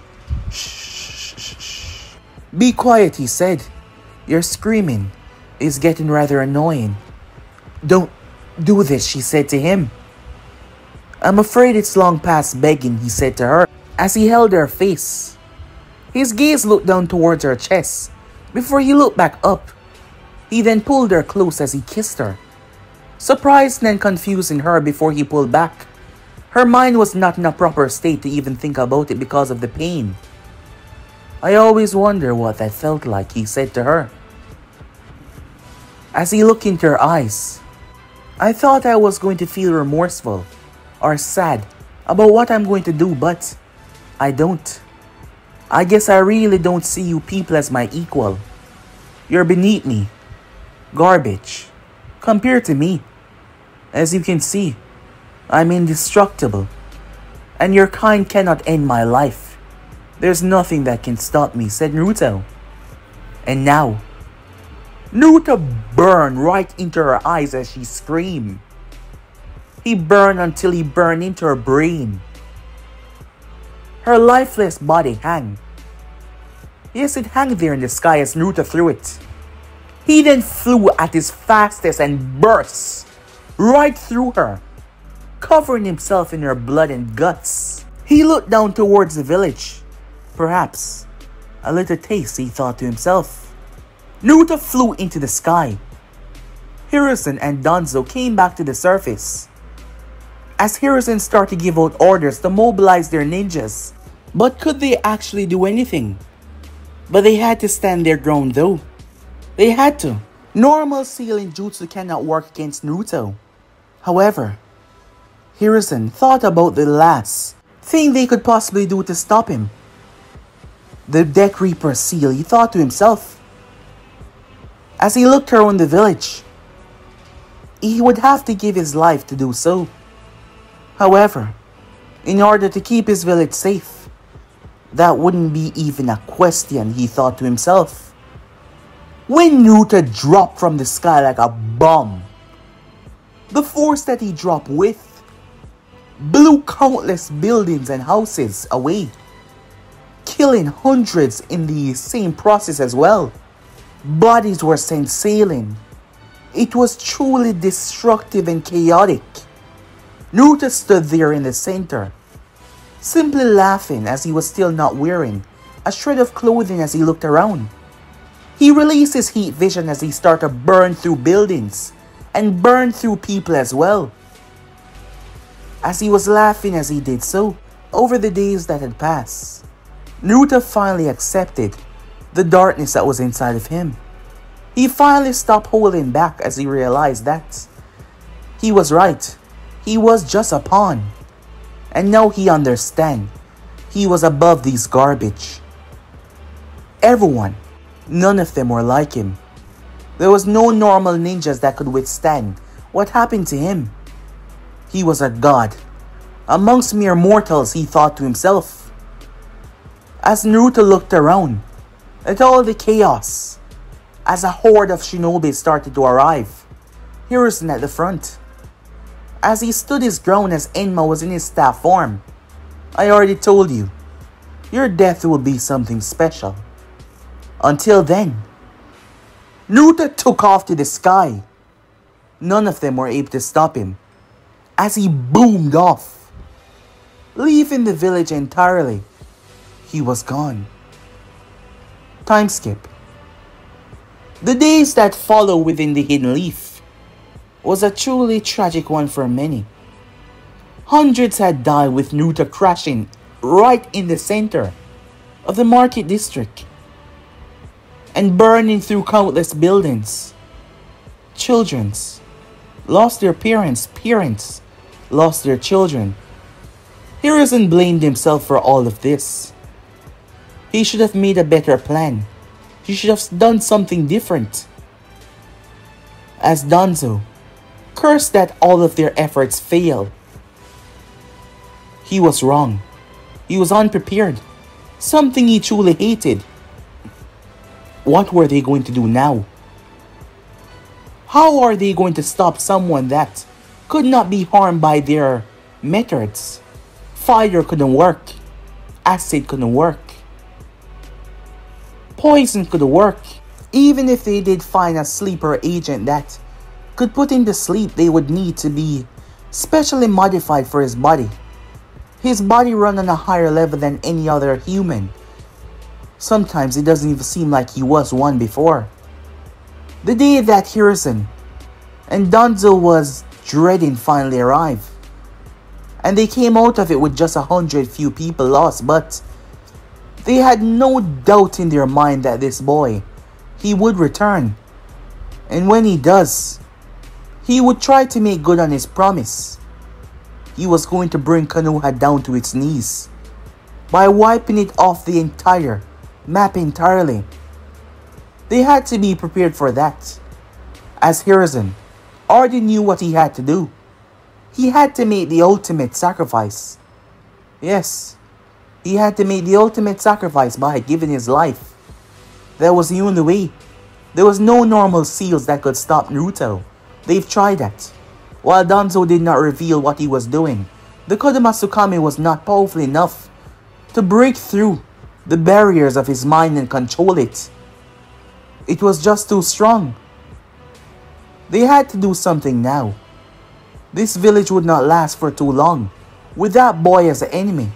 "Shh, shh, shh. Be quiet," he said. "Your screaming is getting rather annoying." "Don't do this," she said to him. "I'm afraid it's long past begging," he said to her, as he held her face. His gaze looked down towards her chest before he looked back up. He then pulled her close as he kissed her, surprised and confusing her before he pulled back. Her mind was not in a proper state to even think about it because of the pain. "I always wonder what that felt like," he said to her. As he looked into her eyes, "I thought I was going to feel remorseful or sad about what I'm going to do, but I don't. I guess I really don't see you people as my equal. You're beneath me. Garbage. Compared to me. As you can see, I'm indestructible. And your kind cannot end my life. There's nothing that can stop me," said Naruto. And now, Naruto burned right into her eyes as she screamed. He burned until he burned into her brain. Her lifeless body hung. Yes, it hung there in the sky as Naruto threw it. He then flew at his fastest and burst right through her, covering himself in her blood and guts. He looked down towards the village. Perhaps a little taste, he thought to himself. Naruto flew into the sky. Hiruzen and Danzo came back to the surface. As Hiruzen started to give out orders to mobilize their ninjas. But could they actually do anything? But they had to stand their ground though. They had to. Normal sealing jutsu cannot work against Naruto. However, Hiruzen thought about the last thing they could possibly do to stop him. The Death Reaper seal, he thought to himself. As he looked around the village, he would have to give his life to do so. However, in order to keep his village safe, that wouldn't be even a question, he thought to himself. When Naruto dropped from the sky like a bomb, the force that he dropped with blew countless buildings and houses away, killing hundreds in the same process as well. Bodies were sent sailing. It was truly destructive and chaotic. Naruto stood there in the center, simply laughing as he was still not wearing a shred of clothing as he looked around. He released his heat vision as he started to burn through buildings and burn through people as well. As he was laughing as he did so, over the days that had passed, Naruto finally accepted the darkness that was inside of him. He finally stopped holding back as he realized that he was right. He was just a pawn. And now he understands. He was above these garbage. Everyone, none of them were like him. There was no normal ninjas that could withstand what happened to him. He was a god. Amongst mere mortals, he thought to himself. As Naruto looked around at all the chaos, as a horde of shinobi started to arrive, Hiruzen at the front. As he stood his ground as Enma was in his staff form. I already told you, your death will be something special. Until then, Naruto took off to the sky. None of them were able to stop him as he boomed off, leaving the village entirely. He was gone. Time skip. The days that follow within the Hidden Leaf was a truly tragic one for many. Hundreds had died with Naruto crashing right in the center of the market district and burning through countless buildings. Children lost their parents, parents lost their children. Hiruzen blamed himself for all of this. He should have made a better plan. He should have done something different. As Danzo cursed that all of their efforts failed. He was wrong. He was unprepared. Something he truly hated. What were they going to do now? How are they going to stop someone that could not be harmed by their methods? Fire couldn't work. Acid couldn't work. Poison could work. Even if they did find a sleeper agent that could put him to sleep, they would need to be specially modified for his body. His body run on a higher level than any other human. Sometimes it doesn't even seem like he was one before. The day that Hiruzen and Danzo was dreading finally arrived. And they came out of it with just 100 few people lost, but they had no doubt in their mind that this boy, he would return. And when he does, he would try to make good on his promise. He was going to bring Konoha down to its knees by wiping it off the entire map entirely. They had to be prepared for that, as Hiruzen already knew what he had to do. He had to make the ultimate sacrifice. Yes, he had to make the ultimate sacrifice by giving his life. That was the only way. There was no normal seals that could stop Naruto. They've tried that. While Danzo did not reveal what he was doing, the Kodomasukami was not powerful enough to break through the barriers of his mind and control it. It was just too strong. They had to do something now. This village would not last for too long with that boy as an enemy.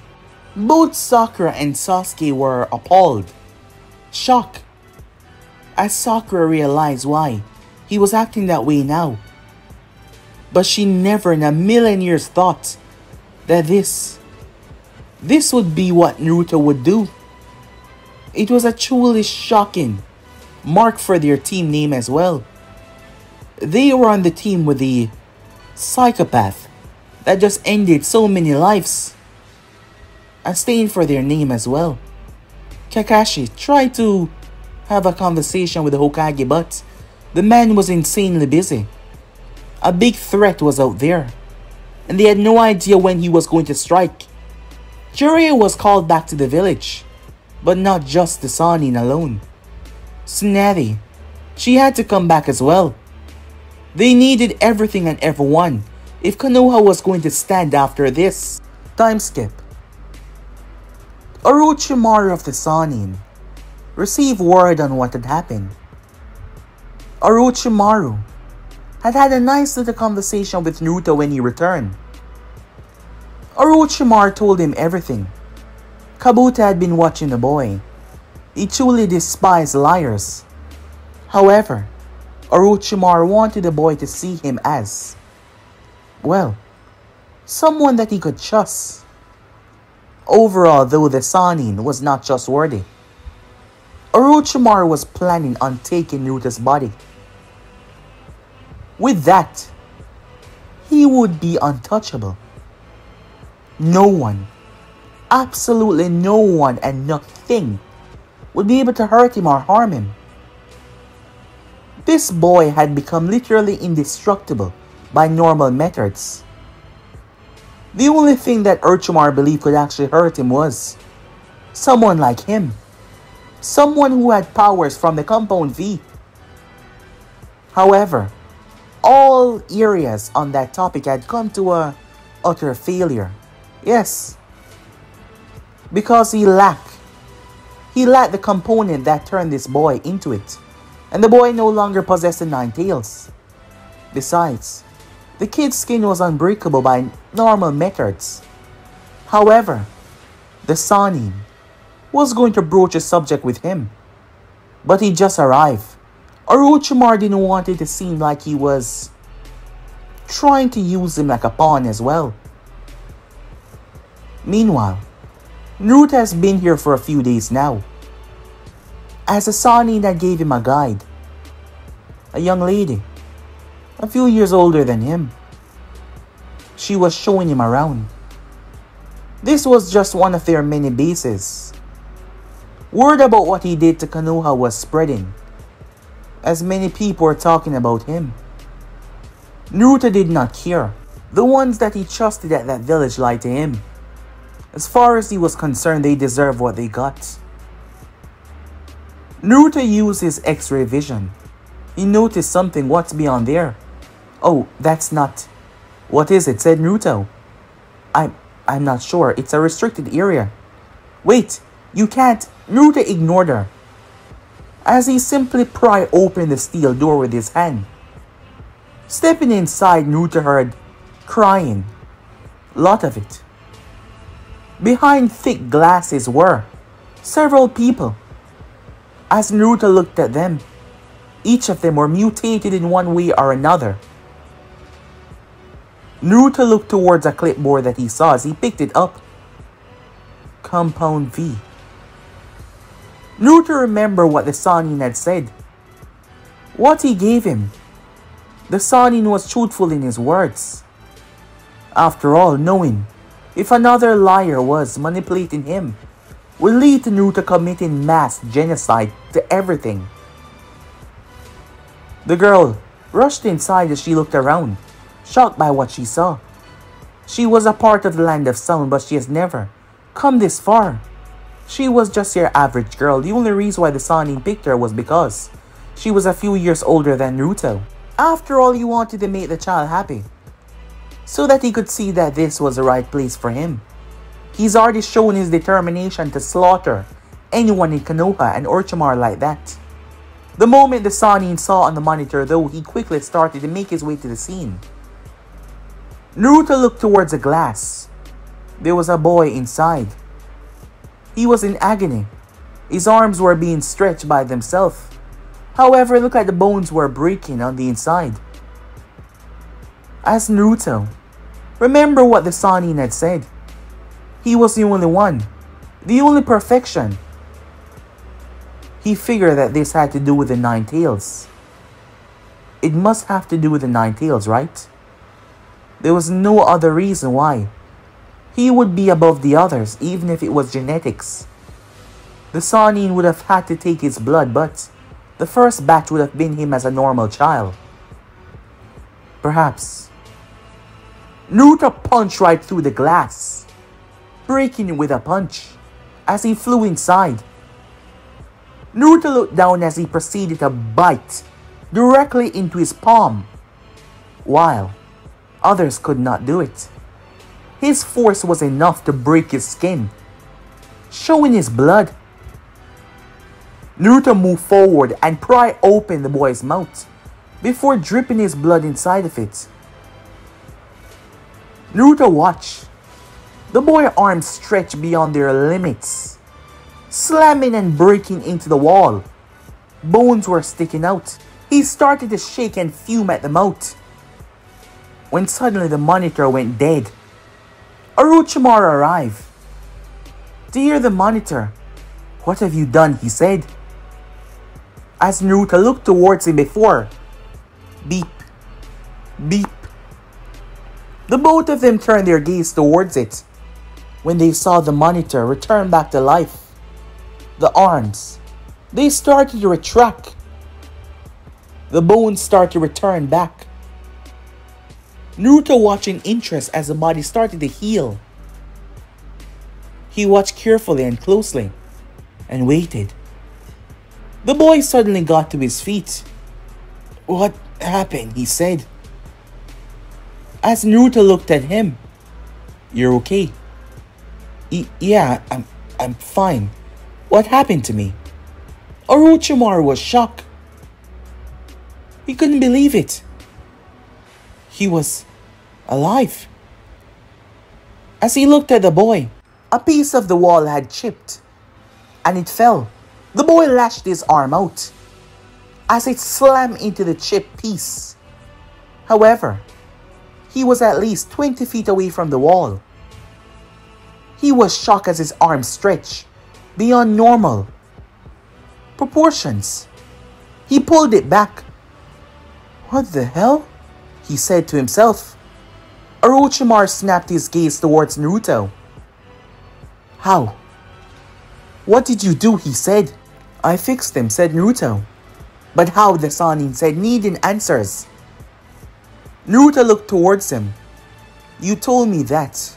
Both Sakura and Sasuke were appalled, shocked, as Sakura realized why he was acting that way now. But she never in a million years thought that this would be what Naruto would do. It was a truly shocking mark for their team name as well. They were on the team with the psychopath that just ended so many lives, and staying for their name as well. Kakashi tried to have a conversation with the Hokage, but the man was insanely busy. A big threat was out there, and they had no idea when he was going to strike. Jiraiya was called back to the village, but not just the Sannin alone. Tsunade, she had to come back as well. They needed everything and everyone if Konoha was going to stand after this. Time skip. Orochimaru of the Sannin received word on what had happened. Orochimaru had a nice little conversation with Naruto when he returned. Orochimaru told him everything. Kabuto had been watching the boy. He truly despised liars. However, Orochimaru wanted the boy to see him as, well, someone that he could trust. Overall, though the Sannin was not trustworthy, Orochimaru was planning on taking Naruto's body. With that, he would be untouchable. No one, absolutely no one and nothing would be able to hurt him or harm him. This boy had become literally indestructible by normal methods. The only thing that Orochimaru believed could actually hurt him was someone like him. Someone who had powers from the Compound V. However, all areas on that topic had come to a utter failure. Yes. Because he lacked the component that turned this boy into it. And the boy no longer possessed the 9 tails. Besides, the kid's skin was unbreakable by normal methods. However, the Sannin was going to broach a subject with him. But he just arrived. Orochimaru didn't want it to seem like he was trying to use him like a pawn as well. Meanwhile, Naruto has been here for a few days now. As a Sannin that gave him a guide, a young lady, a few years older than him. She was showing him around. This was just one of their many bases. Word about what he did to Konoha was spreading, as many people were talking about him. Naruto did not care. The ones that he trusted at that village lied to him. As far as he was concerned, they deserved what they got. Naruto used his X-ray vision. He noticed something. What's beyond there? Oh, that's not. What is it? Said Naruto. I'm not sure. It's a restricted area. Wait, you can't. Naruto ignored her, as he simply pried open the steel door with his hand. Stepping inside, Naruto heard crying. Lot of it. Behind thick glasses were several people As Naruto looked at them, each of them were mutated in one way or another. Naruto looked towards a clipboard that he saw as he picked it up. Compound V. Naruto remembered what the Sannin had said. What he gave him. The Sannin was truthful in his words. After all, knowing if another liar was manipulating him would lead to Naruto committing mass genocide to everything. The girl rushed inside as she looked around, shocked by what she saw. She was a part of the land of sound, but she has never come this far. She was just your average girl. The only reason why the Sannin picked her was because she was a few years older than Naruto. After all, he wanted to make the child happy, so that he could see that this was the right place for him. He's already shown his determination to slaughter anyone in Konoha and Orochimaru like that. The moment the Sannin saw on the monitor though, he quickly started to make his way to the scene. Naruto looked towards a glass. There was a boy inside. He was in agony. His arms were being stretched by themselves. However, it looked like the bones were breaking on the inside. As Naruto, remember what the Sannin had said. He was the only one, the only perfection. He figured that this had to do with the Nine Tails. It must have to do with the Nine Tails, right? There was no other reason why he would be above the others, even if it was genetics. The Sannin would have had to take his blood, but the first batch would have been him as a normal child. Perhaps. Naruto punched right through the glass, breaking it with a punch as he flew inside. Naruto looked down as he proceeded to bite directly into his palm, while others could not do it. His force was enough to break his skin, showing his blood. Naruto moved forward and pried open the boy's mouth before dripping his blood inside of it. Naruto watched. The boy's arms stretched beyond their limits, slamming and breaking into the wall. Bones were sticking out. He started to shake and fume at the mouth, when suddenly the monitor went dead. Orochimaru arrived. To hear the monitor, "What have you done?" he said. As Naruto looked towards him before, beep, beep. The both of them turned their gaze towards it. When they saw the monitor return back to life, the arms, they started to retract. The bones started to return back. Naruto watched in interest as the body started to heal. He watched carefully and closely, and waited. The boy suddenly got to his feet. "What happened?" he said. As Naruto looked at him, "You're okay?" Yeah, I'm fine. What happened to me?" Orochimaru was shocked. He couldn't believe it. He was alive. As he looked at the boy, a piece of the wall had chipped, and it fell. The boy lashed his arm out as it slammed into the chipped piece. However, he was at least 20 feet away from the wall. He was shocked as his arm stretched beyond normal proportions. He pulled it back. "What the hell?" he said to himself. Orochimaru snapped his gaze towards Naruto. "How? What did you do?" he said. "I fixed him," said Naruto. "But how?" the Sannin said, needing answers. Naruto looked towards him. "You told me that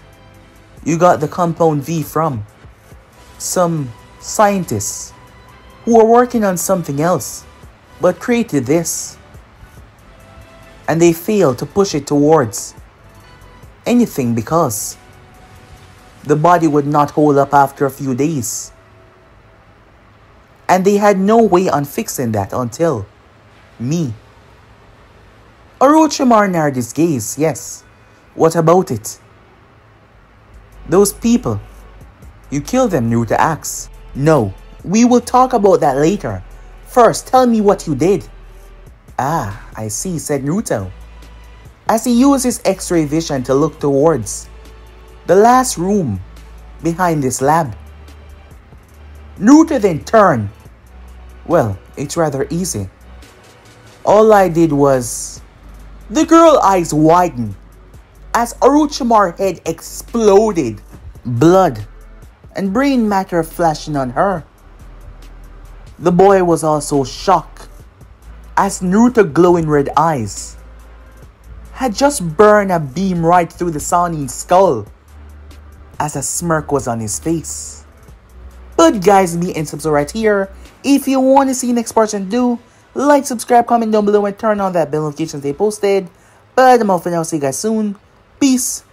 you got the compound V from some scientists who were working on something else, but created this. And they failed to push it towards anything because the body would not hold up after a few days. And they had no way on fixing that until me." Orochimaru narrowed his gaze. "Yes, what about it?" "Those people, you killed them," Naruto asked. "No, we will talk about that later. First, tell me what you did. Ah, I see, said Naruto, as he used his X-ray vision to look towards the last room behind this lab. Naruto then turned. Well, it's rather easy. All I did was... The girl's eyes widened as Orochimaru's head exploded, blood and brain matter flashing on her. The boy was also shocked as Naruto's glowing red eyes had just burned a beam right through the Sanin's skull as a smirk was on his face. But guys, be and subscribe right here. If you want to see next portion, do like, subscribe, comment down below and turn on that bell notifications they posted. But I'm off for now. See you guys soon. Peace.